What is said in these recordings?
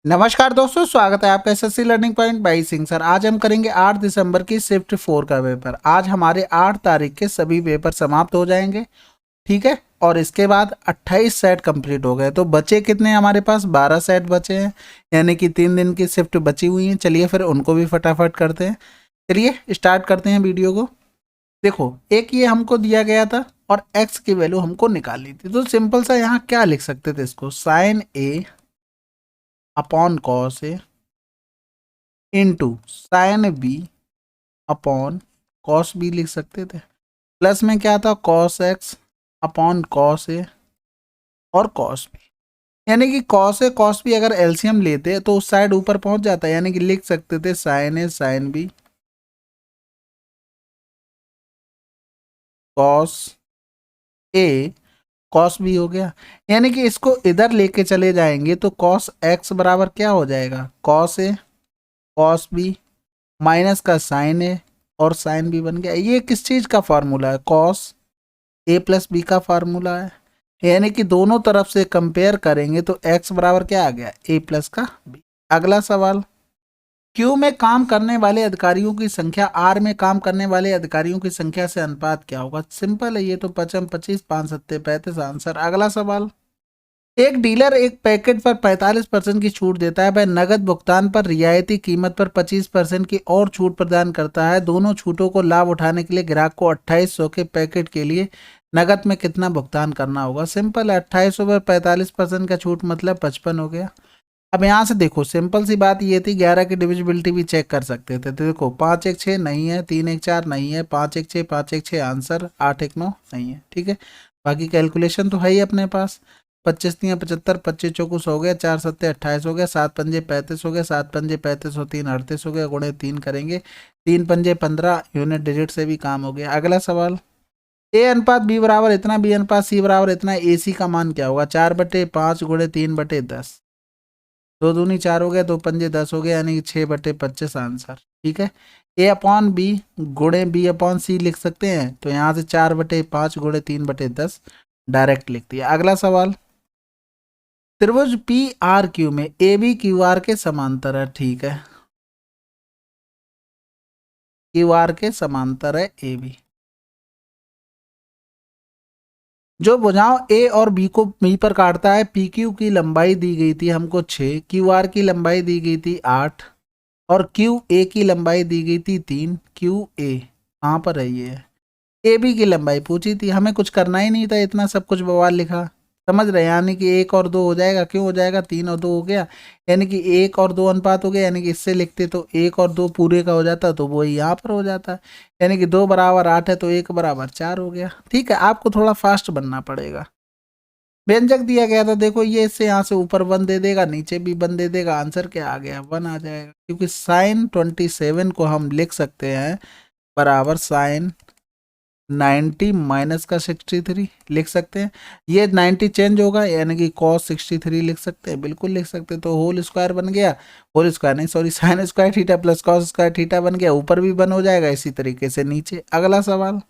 नमस्कार दोस्तों, स्वागत है आपका SSC learning point by Singh sir. आज हम करेंगे 8 दिसंबर की शिफ्ट 4 का पेपर। आज हमारे 8 तारीख के सभी पेपर समाप्त हो जाएंगे, ठीक है। और इसके बाद 28 सेट कंप्लीट हो गए, तो बचे कितने हमारे पास 12 सेट बचे हैं, यानी कि 3 दिन की शिफ्ट बची हुई है। चलिए फिर उनको भी फटाफट करते हैं। चलिए स्टार्ट करते हैं वीडियो को। देखो, एक ये हमको दिया गया था और एक्स की वैल्यू हमको निकालनी थी, तो सिंपल सा यहाँ क्या लिख सकते थे, इसको sine A upon cos A into sine B upon cos B लिख सकते थे। प्लस में क्या था, cos x upon cos A और कॉस बी, यानी कि कॉस ए कॉस बी अगर एलसीएम लेते तो उस साइड ऊपर पहुंच जाता है, यानी कि लिख सकते थे sign A sine B cos A cos B हो गया। यानी कि इसको इधर लेके चले जाएंगे तो कॉस एक्स बराबर क्या हो जाएगा, cos A cos B minus का साइन ए और साइन बी बन गया। ये किस चीज का फार्मूला है, कॉस ए प्लस बी का फार्मूला है। यानी कि दोनों तरफ से कंपेयर करेंगे तो x बराबर क्या आ गया, a प्लस का b। अगला सवाल, Q में काम करने वाले अधिकारियों की संख्या R में काम करने वाले अधिकारियों की संख्या से अनुपात क्या होगा। सिंपल है ये तो, 55 25 5 सत्ते 35 आंसर। अगला सवाल, एक डीलर एक पैकेट पर 45% की छूट देता है, वह नगद भुगतान पर रियायती कीमत पर 25% की और छूट प्रदान करता है। दोनों छूटों को लाभ उठाने के लिए ग्राहक को 2800 के पैकेट के लिए नगद में कितना भुगतान करना होगा। सिंपल है, 2800 पर 45% का छूट मतलब 55 हो गया। अब यहाँ से देखो, सिंपल सी बात ये थी, 11 की डिविजिबिलिटी भी चेक कर सकते थे। तो देखो 5 1 6 नहीं है, 3 1 4 नहीं है, 5 1 6 5 1 6 आंसर, 8 1 9 नहीं है, ठीक है। बाकी कैलकुलेशन तो है ही अपने पास। 25 3 75, 25 चौको 100 हो गया, 4 सत्ते 28 हो गया, 7 पंजे 35 हो गया, 7 पंजे 35 और 3 38 हो गया, गुणे 3 करेंगे, 3 पंजे 15, यूनिट डिजिट से भी काम हो गया। अगला सवाल, ए अनुपात बी बराबर इतना, बी अनुपात सी बराबर इतना, ए सी का मान क्या होगा। 4/5 गुणे 3/10, दो दूनी 4 हो गया, दो पंजे 10 हो गया, यानी कि 6/25 आंसर, ठीक है। ए अपॉन बी गुणे बी अपॉन सी लिख सकते हैं, तो यहाँ से 4/5 गुणे 3/10 डायरेक्ट लिख दिया। अगला सवाल, त्रिभुज पी आर क्यू में ए बी क्यू आर के समांतर है, ठीक है, क्यू आर के समांतर है ए बी। जो भुजाओं ए और बी को बी पर काटता है, पी क्यू की लंबाई दी गई थी हमको 6, क्यू आर की लंबाई दी गई थी 8 और क्यू ए की लंबाई दी गई थी 3। क्यू ए कहाँ पर है, ये ए बी की लंबाई पूछी थी, हमें कुछ करना ही नहीं था, इतना सब कुछ बवाल लिखा। समझ रहे, यानी कि 1 और 2 हो जाएगा, क्यों हो जाएगा, 3 और 2 हो गया, यानी कि 1 और 2 अनुपात हो गया, यानी कि इससे लिखते तो 1 और 2 पूरे का हो जाता, तो वही यहाँ पर हो जाता, यानी कि 2 बराबर 8 है तो 1 बराबर 4 हो गया। ठीक है, आपको थोड़ा फास्ट बनना पड़ेगा। व्यंजक दिया गया था, देखो ये इससे यहाँ से ऊपर 1 दे देगा, नीचे भी 1 दे देगा, आंसर क्या आ गया, 1 आ जाएगा। क्योंकि साइन 27 को हम लिख सकते हैं बराबर साइन 90 माइनस का 63 लिख सकते हैं। ये 90 चेंज होगा, यानी कि कॉस 63 लिख सकते हैं, बिल्कुल लिख सकते हैं। तो होल स्क्वायर बन गया, होल स्क्वायर नहीं sorry, sine square theta plus cos square theta बन गया, ऊपर भी बन हो जाएगा, इसी तरीके से नीचे। अगला सवाल,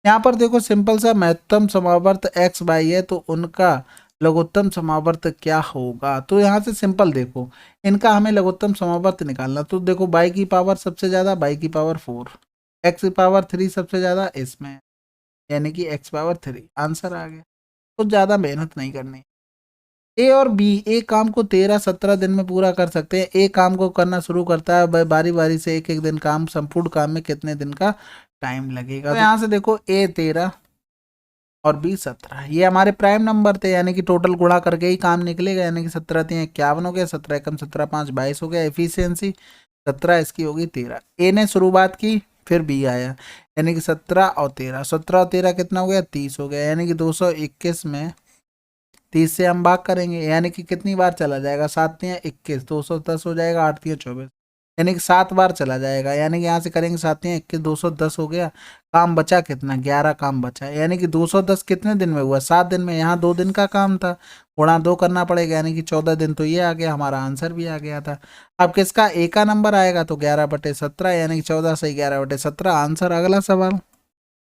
यहाँ पर देखो सिंपल सा, महत्तम समावर्त एक्स बाई है तो उनका लघुत्तम समावर्त क्या होगा। तो यहाँ से सिंपल देखो, इनका हमें लघुत्तम समावर्त निकालना। तो देखो बाई की पावर सबसे ज़्यादा, बाई की पावर 4, एक्स की पावर 3 सबसे ज़्यादा इसमें, यानी कि एक्स पावर 3 आंसर आ गया। कुछ ज़्यादा मेहनत नहीं करनी। ए और बी एक काम को 13-17 दिन में पूरा कर सकते हैं। एक काम को करना शुरू करता है बारी बारी से, एक एक दिन काम, संपूर्ण काम में कितने दिन का टाइम लगेगा। तो यहाँ से देखो ए 13 और बी 17, ये हमारे प्राइम नंबर थे, यानी कि टोटल गुणा करके ही काम निकलेगा, यानी कि 17 3 51 हो गया, 17 एकम 17 5 22 हो गया। एफिशिएंसी 17, इसकी होगी 13। ए ने शुरुआत की, फिर बी आया, यानी कि 17 और 13, 17 और 13 कितना हो गया, 30 हो गया, यानी कि 221 में 30 से हम भाग करेंगे, यानी कि कितनी बार चला जाएगा, 7 तियां 21, 210 हो जाएगा, 8 तियां 24, यानी कि 7 बार चला जाएगा, यानी कि यहाँ से करेंगे 7 तियां 21, 210 हो गया। काम बचा कितना, 11 काम बचा, यानी कि 210 कितने दिन में हुआ, 7 दिन में। यहाँ 2 दिन का काम था, गुणा 2 करना पड़ेगा, यानी कि 14 दिन। तो ये आ गया, हमारा आंसर भी आ गया था। अब किसका ए का नंबर आएगा, तो 11/17, यानी कि 14 से 11/17 आंसर। अगला सवाल,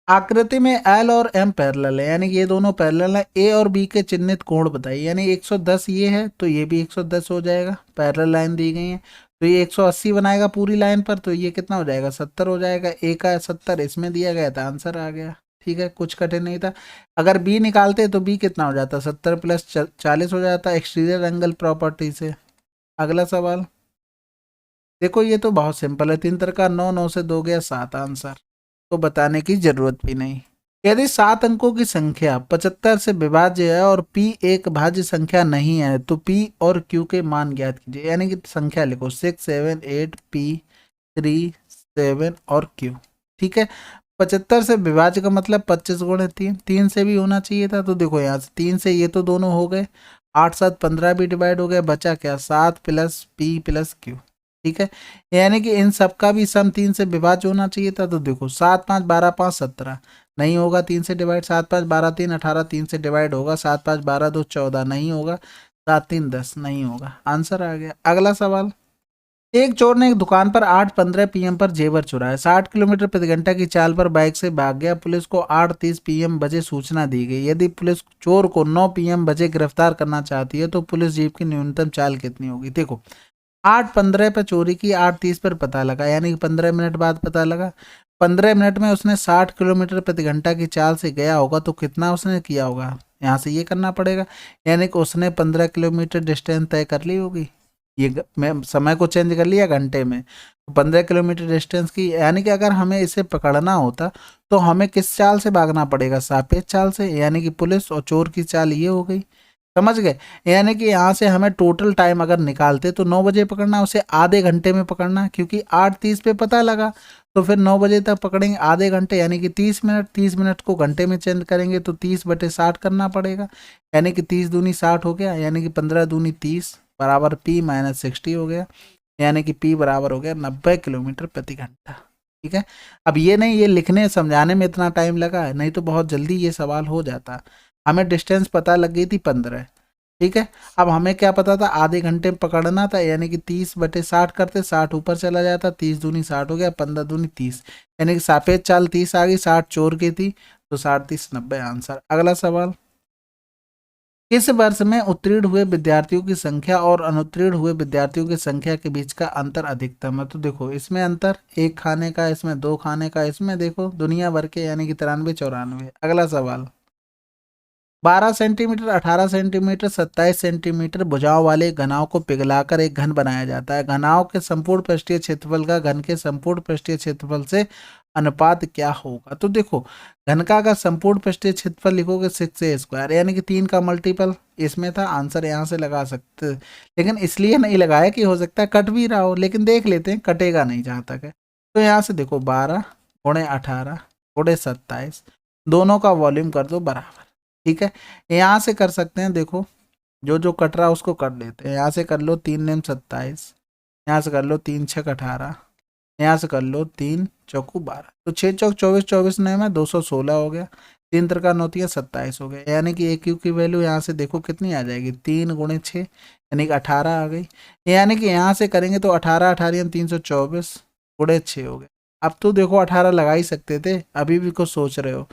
आकृति में एल और एम पैरेलल है, यानी कि ये दोनों पैरेलल है। ए और बी के चिन्हित कोण बताइए, यानी 110 ये है तो ये भी 110 हो जाएगा, पैरेलल लाइन दी गई है। तो ये 180 बनाएगा पूरी लाइन पर, तो ये कितना हो जाएगा 70 हो जाएगा। ए का 70 इसमें दिया गया था, आंसर आ गया। ठीक है, कुछ कठिन नहीं था। अगर बी निकालते तो बी कितना हो जाता, 70 प्लस 40 हो जाता एक्सटीरियर एंगल प्रॉपर्टी से। अगला सवाल देखो, ये तो बहुत सिंपल है, 3 का 9, 9 से 2 गया 7, आंसर तो बताने की जरूरत भी नहीं। यदि 7 अंकों की संख्या 75 से विभाज्य है और p एक भाज्य संख्या नहीं है तो p और q के मान ज्ञात कीजिए, यानी कि संख्या लिखो 6, 7, 8, p, 3, 7 और q। ठीक है, 75 से विभाज्य का मतलब 25 गुणे 3, 3 से भी होना चाहिए था। तो देखो यहाँ से 3 से ये तो दोनों हो गए, 8, 7, 15 भी डिवाइड हो गया, बचा क्या 7 प्लस p प्लस q। ठीक है, यानी कि इन सब का भी सम 3 से विभाज्य होना चाहिए था। तो देखो 7, 5, 12, 5, 17 नहीं होगा 3 से डिवाइड, 7, 5, 12, 3, 18 3 से डिवाइड होगा, 7, 5, 12, 2, 14 नहीं होगा, 7, 3, 10 नहीं होगा, आंसर आ गया। अगला सवाल, एक चोर ने एक दुकान पर 8:15 PM पर जेवर चुराया, 60 किलोमीटर प्रति घंटा की चाल पर बाइक से भाग गया। पुलिस को 8:30 PM बजे सूचना दी गई। यदि पुलिस चोर को 9 PM बजे गिरफ्तार करना चाहती है तो पुलिस जीप की न्यूनतम चाल कितनी होगी। देखो 8:15 पर चोरी की, 8:30 पर पता लगा, यानी कि 15 मिनट बाद पता लगा। 15 मिनट में उसने 60 किलोमीटर प्रति घंटा की चाल से गया होगा, तो कितना उसने किया होगा, यहाँ से ये करना पड़ेगा, यानी कि उसने 15 किलोमीटर डिस्टेंस तय कर ली होगी। ये मैं समय को चेंज कर लिया घंटे में, तो 15 किलोमीटर डिस्टेंस की, यानी कि अगर हमें इसे पकड़ना होता तो हमें किस चाल से भागना पड़ेगा, सापेक्ष चाल से, यानी कि पुलिस और चोर की चाल ये हो गई। समझ गए, यानी कि यहाँ से हमें टोटल टाइम अगर निकालते तो 9 बजे पकड़ना, उसे आधे घंटे में पकड़ना, क्योंकि 8:30 पे पता लगा तो फिर 9 बजे तक पकड़ेंगे, आधे घंटे यानी कि 30 मिनट, 30 मिनट को घंटे में चेंज करेंगे तो 30/60 करना पड़ेगा, यानी कि 30 दूनी 60 हो गया, यानी कि 15 दूनी 30 बराबर p माइनस 60 हो गया, यानी कि p बराबर हो गया 90 किलोमीटर प्रति घंटा। ठीक है, अब ये नहीं, ये लिखने समझाने में इतना टाइम लगा है, नहीं तो बहुत जल्दी ये सवाल हो जाता। हमें डिस्टेंस पता लग गई थी 15। ठीक है, अब हमें क्या पता था, आधे घंटे में पकड़ना था, यानी कि 30/60 करते, 60 ऊपर चला जाता, 30 दूनी 60 हो गया, 15 दूनी 30, यानी कि सापेक्ष चाल 30 आ गई, 60 चोर की थी, तो 60, 30, 90 आंसर। अगला सवाल, इस वर्ष में उत्तीर्ण हुए विद्यार्थियों की संख्या और अनुत्तीर्ण हुए विद्यार्थियों की संख्या के बीच का अंतर अधिकतम है। तो देखो इसमें अंतर 1 खाने का, इसमें 2 खाने का, इसमें देखो दुनिया भर के, यानी कि 93, 94। अगला सवाल, 12 सेंटीमीटर, 18 सेंटीमीटर, 27 सेंटीमीटर भुजाओं वाले घनाओं को पिघलाकर एक घन बनाया जाता है। घनाओं के संपूर्ण पृष्ठीय क्षेत्रफल का घन के संपूर्ण पृष्ठीय क्षेत्रफल से अनुपात क्या होगा। तो देखो घन का संपूर्ण पृष्ठीय क्षेत्रफल लिखोगे 6a², यानी कि 3 का मल्टीपल इसमें था, आंसर यहाँ से लगा सकते, लेकिन इसलिए नहीं लगाया कि हो सकता है कट भी रहा हो, लेकिन देख लेते हैं, कटेगा नहीं जहाँ तक है। तो यहाँ से देखो 12 गुणे 18 गुणे 27, दोनों का वॉल्यूम कर दो बराबर। ठीक है, यहाँ से कर सकते हैं, देखो जो जो कट रहा है उसको कर लेते हैं। यहाँ से कर लो 3 नेम 27, यहाँ से कर लो 3 छक 18, यहाँ से कर लो 3 चौकू 12, तो 6 चौक 24, 24 नेम है 216 हो गया, 3 त्रिका 9 27 हो गया, यानी कि एक क्यू की वैल्यू यहाँ से देखो कितनी आ जाएगी, 3 गुणे 6 यानी कि 18 आ गई, यानी कि यहाँ से करेंगे तो 18, 18 324 गुणे 6 हो गया। अब तो देखो 18 लगा ही सकते थे, अभी भी कुछ सोच रहे हो।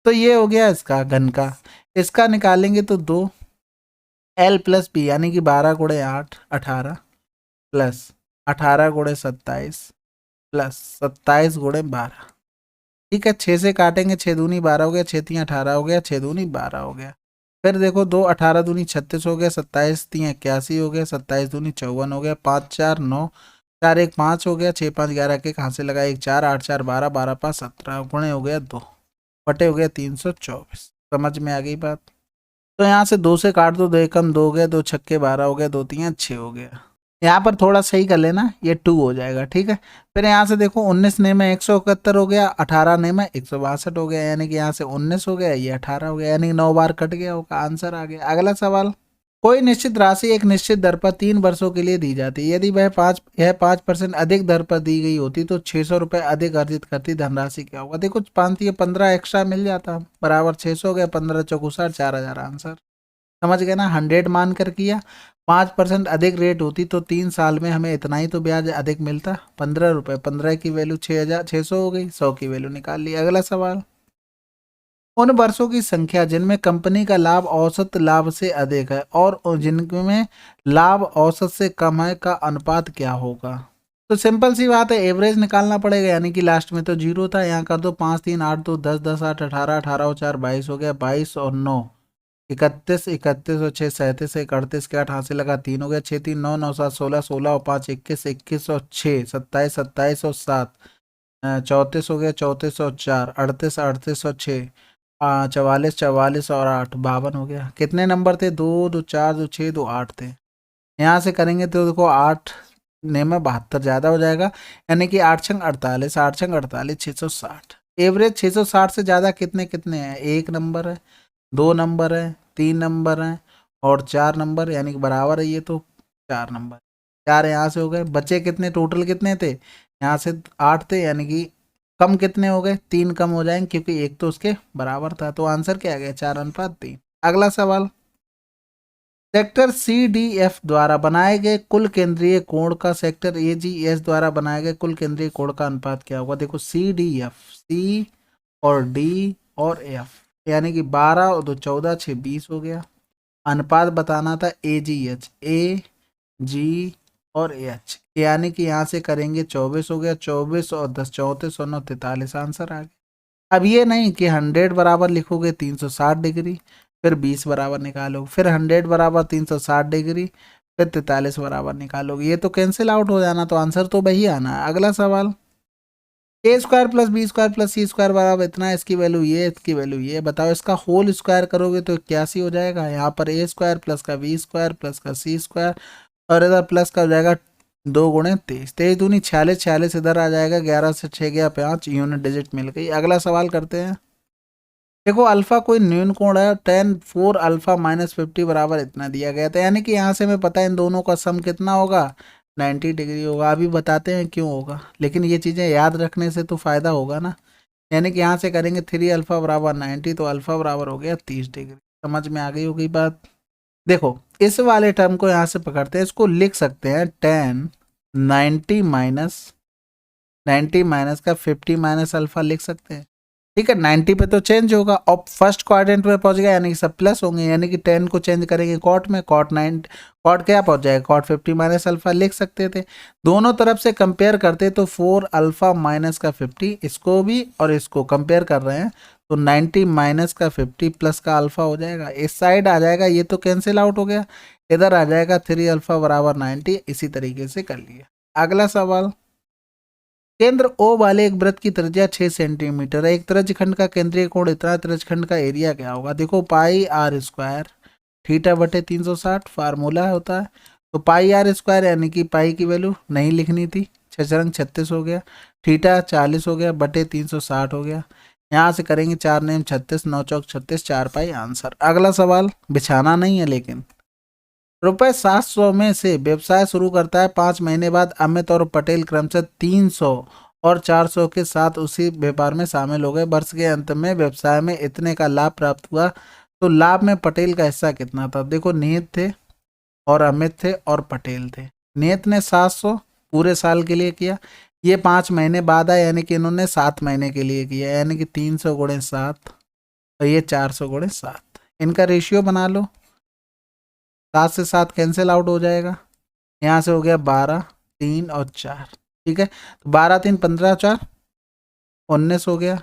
तो ये हो गया इसका घन का, इसका निकालेंगे तो 2 L प्लस बी, यानी कि 12 गुणे 8 18 प्लस 18 गुणे 27 प्लस 27 गुणे 12। ठीक है, 6 से काटेंगे, 6 दूनी 12 हो गया, 6 3 18 हो गया, 6 दूनी 12 हो गया। फिर देखो 2 18 दूनी 36 हो गया, 27 3 81 हो गया, 27 दूनी 54 हो गया, 5 4 9 4 1 5 हो गया, 6 5 11 के कहाँ से लगा 1 4 8 4 12 12 5 17 गुणे हो गया 2 बटे हो गया 324। समझ में आ गई बात। तो यहाँ से 2 से काट दो, 2 एकम 2 हो गया, 2 छक्के 12 हो गया, 2 3 6 हो गया। यहाँ पर थोड़ा सही कर लेना, ये 2 हो जाएगा। ठीक है, फिर यहाँ से देखो 19 ने में 171 हो गया, 18 ने में 162 हो गया, यानी कि यहाँ से 19 हो गया, ये 18 हो गया, यानी कि 9 बार कट गया होगा, आंसर आ गया। अगला सवाल, कोई निश्चित राशि एक निश्चित दर पर 3 वर्षों के लिए दी जाती है। यदि यह 5% अधिक दर पर दी गई होती तो 600 रुपये अधिक अर्जित करती धनराशि क्या होगा। देखो 5 15 एक्स्ट्रा मिल जाता, बराबर 600 हो गया, 15 चौकू 60, 4000 आंसर। समझ गए ना, 100 मान कर किया, 5% अधिक रेट होती तो 3 साल में हमें इतना ही तो ब्याज अधिक मिलता, 15 रुपये, 15 की वैल्यू 6,600 हो गई, 100 की वैल्यू निकाल ली। अगला सवाल, उन वर्षों की संख्या जिनमें कंपनी का लाभ औसत लाभ से अधिक है और जिनमें लाभ औसत से कम है का अनुपात क्या होगा। तो सिंपल सी बात है, एवरेज निकालना पड़ेगा, यानी कि लास्ट में तो जीरो था, यहाँ कर दो 5 3 8 2 10 10 8 18 18 और 4 22 हो गया, 22 और 9 31 31 और 6 37 31 के 8 हाथ से लगा 3 हो गया, 6 3 9 9 7 16 16 और 5 21 21 और 6 27 27 और 7 34 हो गया, 34 और 4 38 38 और 6 44 44 और 8 52 हो गया। कितने नंबर थे? 2 2 4 2 6 2 8 थे। यहाँ से करेंगे तो देखो 8 ने में 72 ज़्यादा हो जाएगा, यानी कि 8 छंग 48 8 छंग 48 660। एवरेज 660 से ज़्यादा कितने कितने हैं? 1 नंबर है, 2 नंबर है, 3 नंबर है और 4 नंबर, यानी कि बराबर है ये, तो 4 नंबर। 4 यहाँ से हो गए, बचे कितने? टोटल कितने थे? यहाँ से 8 थे, यानी कि कम कितने हो गए? 3 कम हो जाएंगे क्योंकि एक तो उसके बराबर था। तो आंसर क्या आ गया? 4:3। अगला सवाल, सेक्टर सी डी एफ द्वारा बनाए गए कुल केंद्रीय कोण का सेक्टर ए जी एस द्वारा बनाए गए कुल केंद्रीय कोण का अनुपात क्या होगा? देखो सी डी एफ, सी और डी और एफ, यानी कि 12 और 2 14 6 20 हो गया। अनुपात बताना था ए जी एच, ए जी और एच, यानी कि यहाँ से करेंगे 24 हो गया, 24 और 10 34 और 9 43, आंसर आ गया। अब ये नहीं कि 100 बराबर लिखोगे 360 डिग्री, फिर 20 बराबर निकालोगे, फिर 100 बराबर 360 डिग्री, फिर 43 बराबर निकालोगे, ये तो कैंसिल आउट हो जाना, तो आंसर तो वही आना है। अगला सवाल, A square plus B square plus C square बराबर इतना है, इसकी वैल्यू ये, इसकी वैल्यू ये, बताओ इसका होल स्क्वायर करोगे तो 81 हो जाएगा। यहाँ पर ए स्क्वायर प्लस का बी स्क्वायर प्लस का सी स्क्वायर और इधर प्लस का हो जाएगा 2 गुणे 23, 23 दूनी 46, 46 इधर आ जाएगा, 11 से 6 गया 5, यूनिट डिजिट मिल गई। अगला सवाल करते हैं। देखो अल्फा कोई न्यून कोण है, tan 4 अल्फा माइनस 50 बराबर इतना दिया गया था, यानी कि यहाँ से हमें पता है इन दोनों का सम कितना होगा? 90 डिग्री होगा। अभी बताते हैं क्यों होगा, लेकिन ये चीज़ें याद रखने से तो फायदा होगा ना। यानी कि यहाँ से करेंगे 3 अल्फा बराबर 90, तो अल्फा बराबर हो गया 30 डिग्री। समझ में आ गई होगी बात। देखो इस वाले टर्म को यहाँ से पकड़ते हैं, इसको लिख सकते हैं tan 90 माइनस का 50 माइनस अल्फा लिख सकते हैं। ठीक है, 90 पे तो चेंज होगा और फर्स्ट क्वाड्रेंट में पहुंच गया, यानी कि सब प्लस होंगे, यानी कि 10 को चेंज करेंगे कॉट में, कॉट 9 कॉट क्या पहुंच जाएगा? कॉट 50 माइनस अल्फा लिख सकते थे। दोनों तरफ से कंपेयर करते तो 4 अल्फा माइनस का 50, इसको भी और इसको कंपेयर कर रहे हैं तो 90 माइनस का 50 प्लस का अल्फा हो जाएगा, इस साइड आ जाएगा, ये तो कैंसिल आउट हो गया, इधर आ जाएगा 3 अल्फा बराबर 90। इसी तरीके से कर लिया। अगला सवाल, केंद्र O वाले एक वृत्त की त्रिज्या 6 सेंटीमीटर है, एक त्रिज्यखंड का केंद्रीय कोण इतना, त्रिज्यखंड का एरिया क्या होगा? देखो पाई आर स्क्वायर थीटा बटे 360 फार्मूला होता है, तो पाई आर स्क्वायर यानी कि पाई की वैल्यू नहीं लिखनी थी, 6 36 हो गया, थीटा 40 हो गया बटे 360 हो गया। यहाँ से करेंगे 4 नेम 36, 9 चौक 36, 4 पाई, आंसर। अगला सवाल बिछाना नहीं है, लेकिन रुपए 700 में से व्यवसाय शुरू करता है, 5 महीने बाद अमित और पटेल क्रमशः 300 और 400 के साथ उसी व्यापार में शामिल हो गए। वर्ष के अंत में व्यवसाय में इतने का लाभ प्राप्त हुआ, तो लाभ में पटेल का हिस्सा कितना था? देखो निहित थे और अमित थे और पटेल थे। निहित ने 700 पूरे साल के लिए किया, ये 5 महीने बाद आया, यानी कि इन्होंने 7 महीने के लिए किया, यानी कि 300 गुणे 7 और ये 400 गुणे 7। इनका रेशियो बना लो, 7 से 7 कैंसिल आउट हो जाएगा, यहाँ से हो गया 12 3 और 4। ठीक है, तो 12 3 15 4 19 हो गया,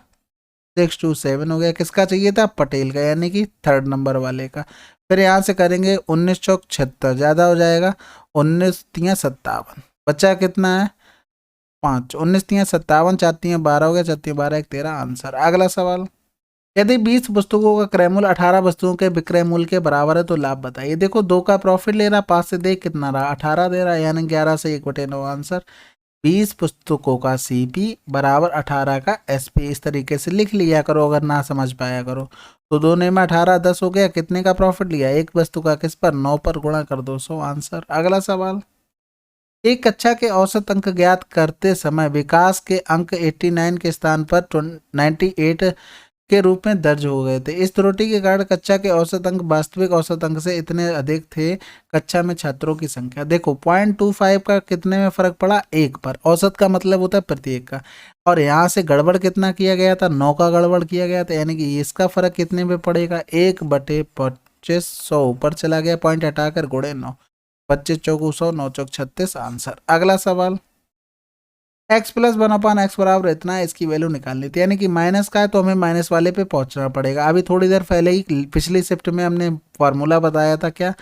6 2 7 हो गया। किसका चाहिए था? पटेल का, यानी कि थर्ड नंबर वाले का। फिर यहाँ से करेंगे 19 चौक 76, ज़्यादा हो जाएगा, 19 3 57, बच्चा कितना है? 5, 19 3 57, 4 3 12 हो गया, 4 3 12 1 13, आंसर। अगला सवाल, यदि 20 पुस्तकों का क्रय मूल्य 18 वस्तुओं के विक्रय मूल्य के बराबर है तो लाभ बताइए। देखो 2 का प्रॉफिट ले रहा, 5 से देख कितना रहा? 18 दे रहा है, यानी 11 से 1/9, आंसर। 20 पुस्तकों का सीपी बराबर 18 का एसपी, इस तरीके से लिख लिया करो अगर ना समझ पाया करो। तो 2 में 18 10 हो गया, कितने का प्रॉफिट लिया? एक वस्तु का, किस पर? 9 पर, गुणा कर 200, आंसर। अगला सवाल, एक कक्षा के औसत अंक ज्ञात करते समय विकास के अंक 89 के स्थान पर 98 के रूप में दर्ज हो गए थे। इस त्रुटि के कारण कक्षा के औसत अंक वास्तविक औसत अंक से इतने अधिक थे। कक्षा में छात्रों की संख्या देखो 0.25 का कितने में फर्क पड़ा, 1 पर। औसत का मतलब होता है प्रत्येक का, और यहाँ से गड़बड़ कितना किया गया था, 9 का गड़बड़ किया गया था, यानी कि इसका फर्क कितने में पड़ेगा, 1/25 100 ऊपर चला गया, पॉइंट हटाकर गुणे 9, 25 चौको 100, 9 चौक 36 आंसर। अगला सवाल, x प्लस 1/x बराबर इतना है, इसकी वैल्यू निकालनी थी, यानी कि माइनस का है तो हमें माइनस वाले पे पहुंचना पड़ेगा। अभी थोड़ी देर पहले ही पिछली शिफ्ट में हमने फॉर्मूला बताया था, क्या,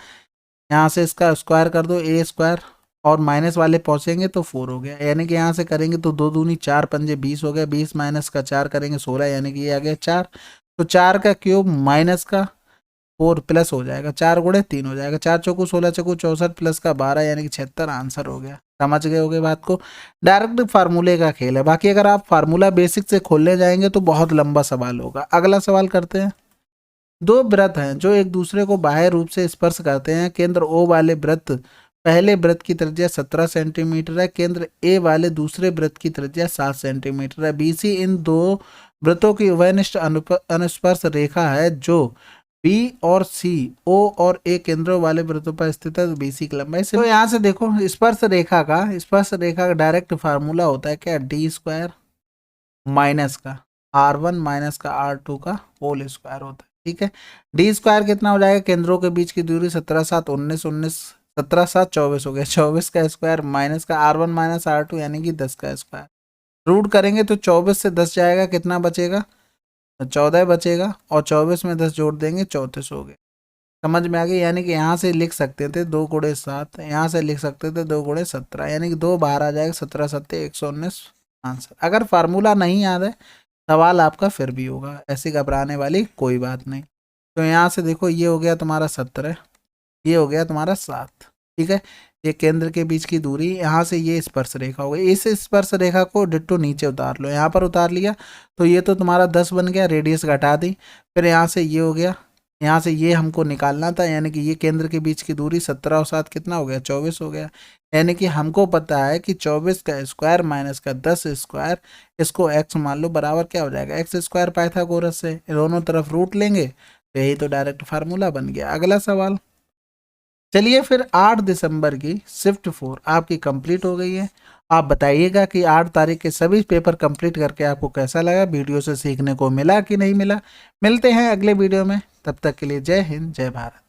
यहाँ से इसका स्क्वायर कर दो a स्क्वायर, और माइनस वाले पहुंचेंगे तो 4 हो गया, यानी कि यहाँ से करेंगे तो 2 दूनी 4 पंजे 20 हो गया, 20 माइनस का 4 करेंगे 16, यानी कि ये आ गया 4। तो 4 का क्यूब माइनस का 4 प्लस हो जाएगा, 4 गुणे 3 हो जाएगा, 4 चौको 16 चौको 64 प्लस का 12, यानी कि 76 आंसर हो गया। समझ गए होगे बात को। डायरेक्ट फार्मूले का खेल है, बाकी अगर आप फार्मूला बेसिक से खोलने जाएंगे तो बहुत लंबा सवाल होगा। अगला सवाल करते हैं। दो वृत्त हैं जो एक दूसरे को बाह्य रूप से स्पर्श करते हैं। केंद्र ओ वाले वृत्त पहले वृत्त की त्रिज्या 17 सेंटीमीटर है, केंद्र ए वाले दूसरे वृत्त की त्रिज्या 7 सेंटीमीटर है। बीसी इन दो वृत्तों की उभयनिष्ठ अनुस्पर्श रेखा है जो बी और सी, ओ और ए केंद्रों वाले वृत्तों पर स्थित है। बीसी की लंबाई से, तो यहाँ से देखो स्पर्श रेखा का डायरेक्ट फार्मूला होता है क्या, डी स्क्वायर माइनस का R1 माइनस का R2 का होल स्क्वायर होता है। ठीक है, डी स्क्वायर कितना हो जाएगा, केंद्रों के बीच की दूरी 17 7 19 19 17 7 24 हो गया, 24 का स्क्वायर माइनस का R1 माइनस R2 यानी कि 10 का स्क्वायर। रूट करेंगे तो 24 से 10 जाएगा, कितना बचेगा, 14 बचेगा, और 24 में 10 जोड़ देंगे 34 हो गए। समझ में आ गई, यानी कि यहाँ से लिख सकते थे 2 गुणे 7, यहाँ से लिख सकते थे 2 गुणे 17, यानी कि 2 बाहर आ जाएगा, 17 7 119 आंसर। अगर फार्मूला नहीं याद है सवाल आपका फिर भी होगा, ऐसी घबराने वाली कोई बात नहीं। तो यहाँ से देखो ये हो गया तुम्हारा 17, ये हो गया तुम्हारा 7। ठीक है, ये केंद्र के बीच की दूरी, यहाँ से ये स्पर्श रेखा हो गई। इस स्पर्श रेखा को डिट्टो नीचे उतार लो, यहाँ पर उतार लिया तो ये तो तुम्हारा 10 बन गया, रेडियस घटा दी, फिर यहाँ से ये हो गया, यहाँ से ये हमको निकालना था, यानी कि ये केंद्र के बीच की दूरी 17 और 7 कितना हो गया, 24 हो गया। यानी कि हमको पता है कि 24 का स्क्वायर माइनस का 10 स्क्वायर, इसको x मान लो, बराबर क्या हो जाएगा, x स्क्वायर पाइथागोरस से, दोनों तरफ रूट लेंगे तो यही तो डायरेक्ट फार्मूला बन गया। अगला सवाल, चलिए फिर 8 दिसंबर की शिफ्ट 4 आपकी कंप्लीट हो गई है। आप बताइएगा कि 8 तारीख के सभी पेपर कंप्लीट करके आपको कैसा लगा, वीडियो से सीखने को मिला कि नहीं मिला। मिलते हैं अगले वीडियो में, तब तक के लिए जय हिंद जय भारत।